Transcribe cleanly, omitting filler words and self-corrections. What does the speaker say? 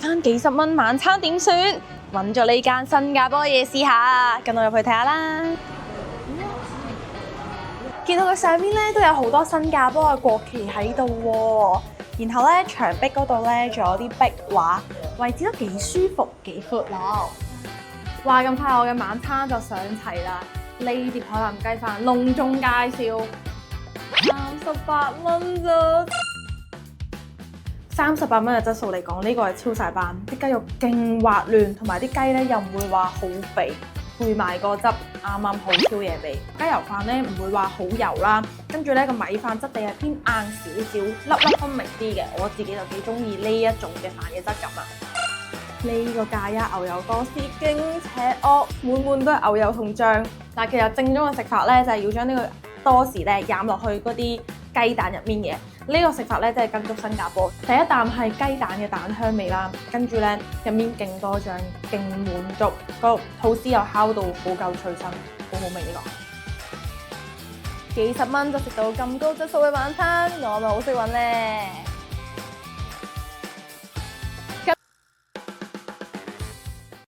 餐幾十蚊，晚餐點算？揾咗呢間新加坡嘢試下，跟我入去睇下啦。見到佢上面咧都有好多新加坡嘅國旗喺度喎，然後咧牆壁嗰度咧仲有啲壁畫，位置都幾舒服幾闊咯。哇！咁快我嘅晚餐就上齊啦，呢碟海南雞飯隆重介紹，38蚊咋？38蚊嘅質素嚟講，呢個係超晒班，啲雞肉勁滑嫩，同埋啲雞咧又唔會話好肥。配埋個汁，啱啱好挑嘢味。雞油飯咧唔會話好油啦，跟住咧個米飯質地係偏硬少少，粒粒分明啲嘅。我自己就幾中意呢一種嘅飯嘅質感啊！呢個咖椰牛油多士勁邪惡，滿滿都係牛油同醬。但係其實正宗嘅食法咧就係要將呢個多士咧飲落去嗰啲雞蛋入面嘅。呢個食法咧，真係跟足新加坡。第一啖係雞蛋嘅蛋香味啦，跟住咧入面勁多醬，勁滿足，個吐司又烤到好夠脆身，好好味呢個。幾十蚊就食到咁高質素嘅晚餐，我咪好識揾咧〜